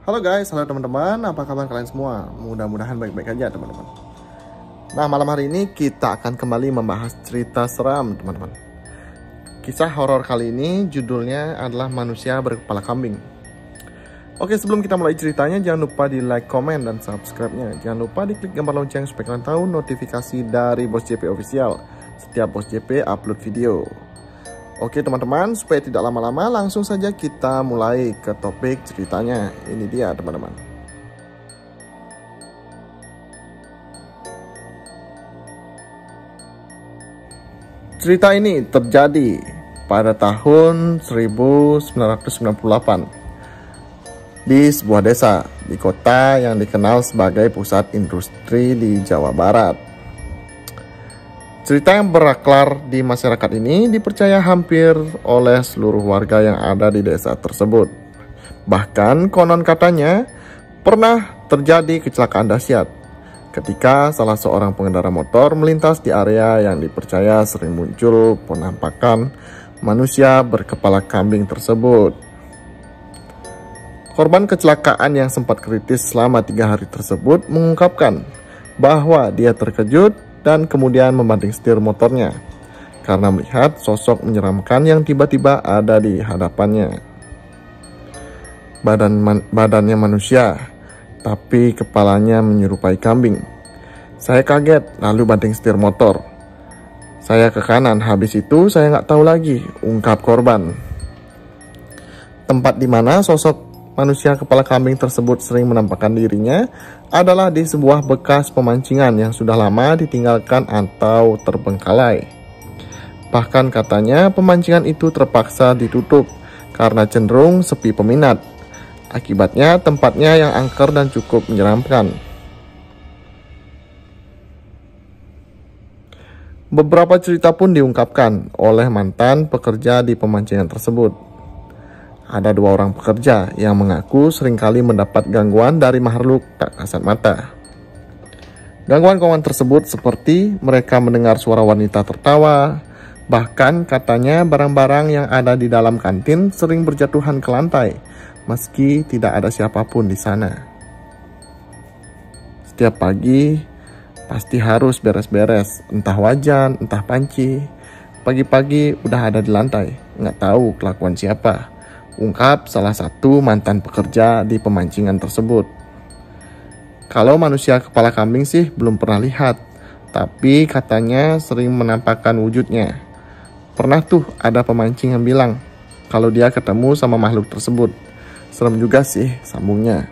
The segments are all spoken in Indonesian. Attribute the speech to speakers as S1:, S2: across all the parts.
S1: Halo guys, halo teman-teman, apa kabar kalian semua? Mudah-mudahan baik-baik aja teman-teman. Nah, malam hari ini kita akan kembali membahas cerita seram teman-teman. Kisah horor kali ini judulnya adalah Manusia Berkepala Kambing. Oke, sebelum kita mulai ceritanya, jangan lupa di like, komen, dan subscribe-nya. Jangan lupa diklik gambar lonceng supaya kalian tahu notifikasi dari Bos JP Official setiap Bos JP upload video. Oke teman-teman, supaya tidak lama-lama langsung saja kita mulai ke topik ceritanya. Ini dia teman-teman. Cerita ini terjadi pada tahun 1998 di sebuah desa di kota yang dikenal sebagai pusat industri di Jawa Barat. Cerita yang beraklar di masyarakat ini dipercaya hampir oleh seluruh warga yang ada di desa tersebut. Bahkan konon katanya pernah terjadi kecelakaan dahsyat ketika salah seorang pengendara motor melintas di area yang dipercaya sering muncul penampakan manusia berkepala kambing tersebut. Korban kecelakaan yang sempat kritis selama 3 hari tersebut mengungkapkan bahwa dia terkejut dan kemudian membanting setir motornya karena melihat sosok menyeramkan yang tiba-tiba ada di hadapannya. Badannya manusia, tapi kepalanya menyerupai kambing. Saya kaget lalu banting setir motor. Saya ke kanan, habis itu saya nggak tahu lagi, ungkap korban. Tempat di mana sosok manusia kepala kambing tersebut sering menampakkan dirinya adalah di sebuah bekas pemancingan yang sudah lama ditinggalkan atau terbengkalai. Bahkan katanya pemancingan itu terpaksa ditutup karena cenderung sepi peminat. Akibatnya tempatnya yang angker dan cukup menyeramkan. Beberapa cerita pun diungkapkan oleh mantan pekerja di pemancingan tersebut. Ada 2 orang pekerja yang mengaku seringkali mendapat gangguan dari makhluk tak kasat mata. Gangguan-gangguan tersebut seperti mereka mendengar suara wanita tertawa, bahkan katanya barang-barang yang ada di dalam kantin sering berjatuhan ke lantai, meski tidak ada siapapun di sana. Setiap pagi pasti harus beres-beres, entah wajan, entah panci. Pagi-pagi udah ada di lantai, nggak tahu kelakuan siapa, ungkap salah satu mantan pekerja di pemancingan tersebut. Kalau manusia kepala kambing sih belum pernah lihat, tapi katanya sering menampakkan wujudnya. Pernah tuh ada pemancing yang bilang kalau dia ketemu sama makhluk tersebut. Serem juga sih, sambungnya.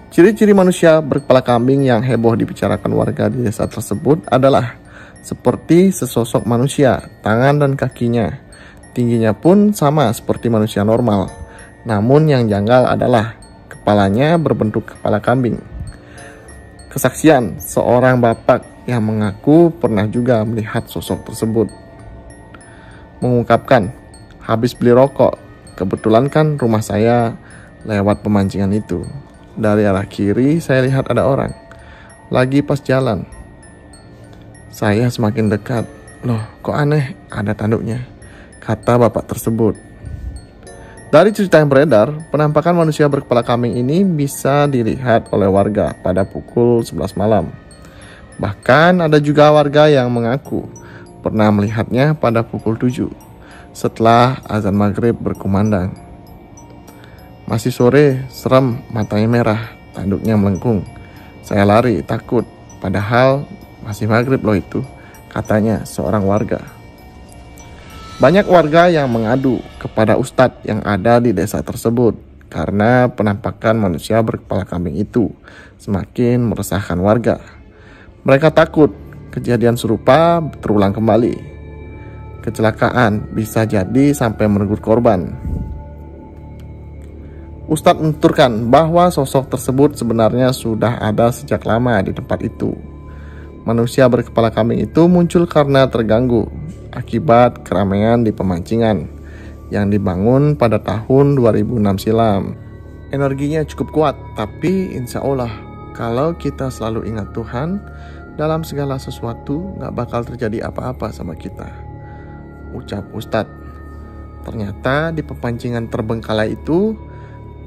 S1: Ciri-ciri manusia berkepala kambing yang heboh dibicarakan warga di desa tersebut adalah seperti sesosok manusia, tangan dan kakinya. Tingginya pun sama seperti manusia normal, namun yang janggal adalah kepalanya berbentuk kepala kambing. Kesaksian seorang bapak yang mengaku pernah juga melihat sosok tersebut mengungkapkan, habis beli rokok, kebetulan kan rumah saya lewat pemancingan itu. Dari arah kiri saya lihat ada orang lagi pas jalan. Saya semakin dekat, loh kok aneh, ada tanduknya, kata bapak tersebut. Dari cerita yang beredar, penampakan manusia berkepala kambing ini bisa dilihat oleh warga pada pukul 11 malam. Bahkan ada juga warga yang mengaku pernah melihatnya pada pukul 7 setelah azan maghrib berkumandang. Masih sore, serem, matanya merah, tanduknya melengkung. Saya lari, takut, padahal masih maghrib loh itu, katanya seorang warga. Banyak warga yang mengadu kepada ustadz yang ada di desa tersebut karena penampakan manusia berkepala kambing itu semakin meresahkan warga. Mereka takut kejadian serupa terulang kembali. Kecelakaan bisa jadi sampai merenggut korban. Ustadz menuturkan bahwa sosok tersebut sebenarnya sudah ada sejak lama di tempat itu. Manusia berkepala kambing itu muncul karena terganggu akibat keramaian di pemancingan yang dibangun pada tahun 2006 silam. Energinya cukup kuat, tapi insya Allah kalau kita selalu ingat Tuhan dalam segala sesuatu gak bakal terjadi apa-apa sama kita, ucap Ustadz. Ternyata di pemancingan terbengkalai itu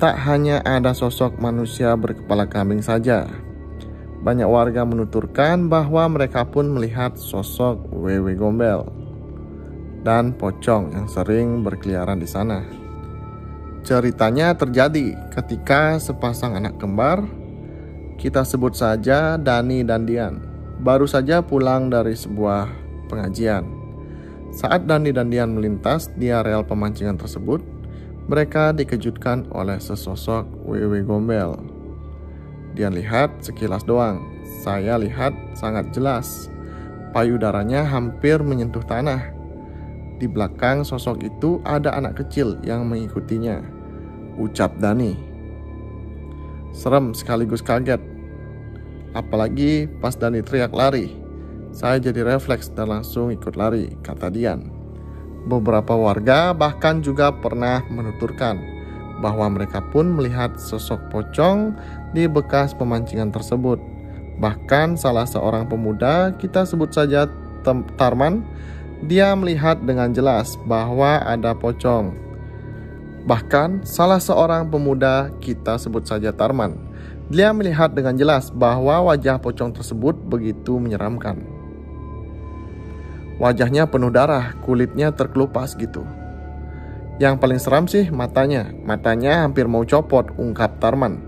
S1: Tak hanya ada sosok manusia berkepala kambing saja. Banyak warga menuturkan bahwa mereka pun melihat sosok wewe gombel dan pocong yang sering berkeliaran di sana. Ceritanya terjadi ketika sepasang anak kembar, kita sebut saja Dani dan Dian, baru saja pulang dari sebuah pengajian. Saat Dani dan Dian melintas di areal pemancingan tersebut, mereka dikejutkan oleh sesosok wewe gombel. Dian lihat sekilas doang, saya lihat sangat jelas. Payudaranya hampir menyentuh tanah. Di belakang sosok itu ada anak kecil yang mengikutinya, ucap Dani. Serem sekaligus kaget. Apalagi pas Dani teriak lari. Saya jadi refleks dan langsung ikut lari, kata Dian. Beberapa warga bahkan juga pernah menuturkan bahwa mereka pun melihat sosok pocong di bekas pemancingan tersebut. Bahkan salah seorang pemuda, kita sebut saja Tarman, dia melihat dengan jelas bahwa ada pocong. Bahkan salah seorang pemuda, kita sebut saja Tarman, dia melihat dengan jelas bahwa wajah pocong tersebut begitu menyeramkan. Wajahnya penuh darah, kulitnya terkelupas gitu. Yang paling seram sih matanya hampir mau copot, ungkap Tarman.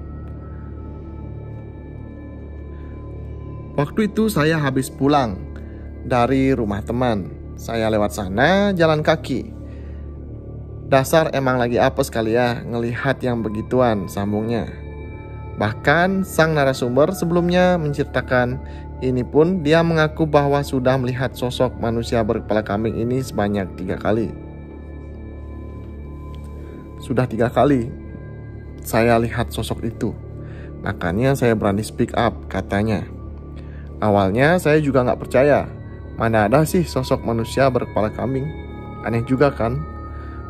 S1: Waktu itu saya habis pulang dari rumah teman. Saya lewat sana jalan kaki. Dasar emang lagi apes kali ya ngelihat yang begituan, sambungnya. Bahkan sang narasumber sebelumnya menceritakan ini pun dia mengaku bahwa sudah melihat sosok manusia berkepala kambing ini sebanyak 3 kali. Sudah 3 kali saya lihat sosok itu. Makanya saya berani speak up, katanya. Awalnya saya juga gak percaya. Mana ada sih sosok manusia berkepala kambing? Aneh juga kan?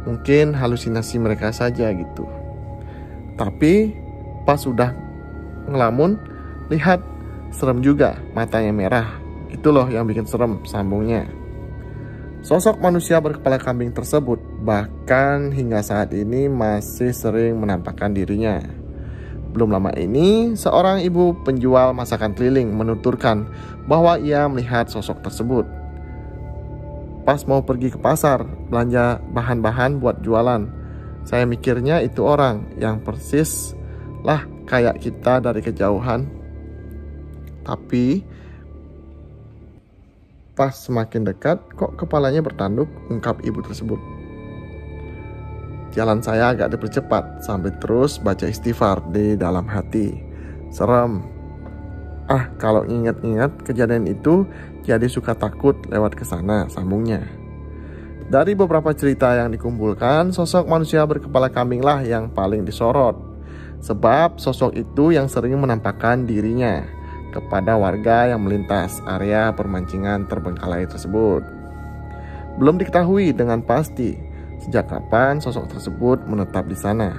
S1: Mungkin halusinasi mereka saja gitu. Tapi pas sudah ngelamun, lihat, serem juga, matanya merah. Itu loh yang bikin serem, sambungnya. Sosok manusia berkepala kambing tersebut bahkan hingga saat ini masih sering menampakkan dirinya. Belum lama ini, seorang ibu penjual masakan keliling menuturkan bahwa ia melihat sosok tersebut. Pas mau pergi ke pasar, belanja bahan-bahan buat jualan, saya mikirnya itu orang yang persis lah kayak kita dari kejauhan. Tapi pas semakin dekat, kok kepalanya bertanduk, ungkap ibu tersebut. Jalan saya agak dipercepat sambil terus baca istighfar di dalam hati. Serem. Kalau ingat-ingat kejadian itu jadi suka takut lewat ke sana, sambungnya. Dari beberapa cerita yang dikumpulkan, sosok manusia berkepala kambing lah yang paling disorot. Sebab sosok itu yang sering menampakkan dirinya kepada warga yang melintas area permancingan terbengkalai tersebut. Belum diketahui dengan pasti sejak kapan sosok tersebut menetap di sana.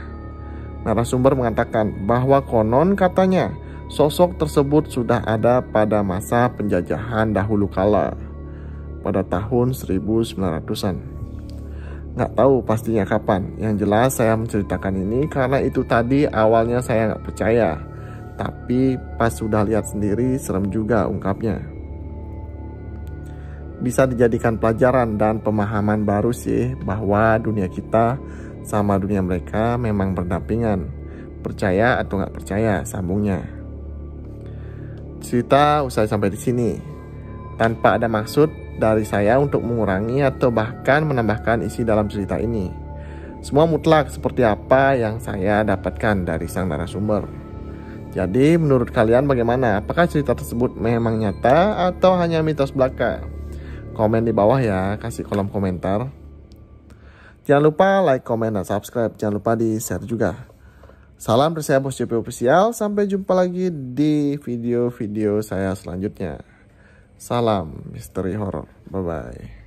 S1: Narasumber mengatakan bahwa konon katanya sosok tersebut sudah ada pada masa penjajahan dahulu kala, pada tahun 1900-an. Nggak tahu pastinya kapan. Yang jelas saya menceritakan ini karena itu tadi awalnya saya nggak percaya. Tapi pas sudah lihat sendiri serem juga, ungkapnya. Bisa dijadikan pelajaran dan pemahaman baru sih bahwa dunia kita sama dunia mereka memang berdampingan. Percaya atau nggak percaya, sambungnya. Cerita usai sampai di sini. Tanpa ada maksud dari saya untuk mengurangi atau bahkan menambahkan isi dalam cerita ini. Semua mutlak seperti apa yang saya dapatkan dari sang narasumber. Jadi menurut kalian bagaimana? Apakah cerita tersebut memang nyata atau hanya mitos belaka? Komen di bawah ya, kasih kolom komentar. Jangan lupa like, komen, dan subscribe. Jangan lupa di share juga. Salam dari saya Bos JP Official. Sampai jumpa lagi di video-video saya selanjutnya. Salam misteri horor. Bye-bye.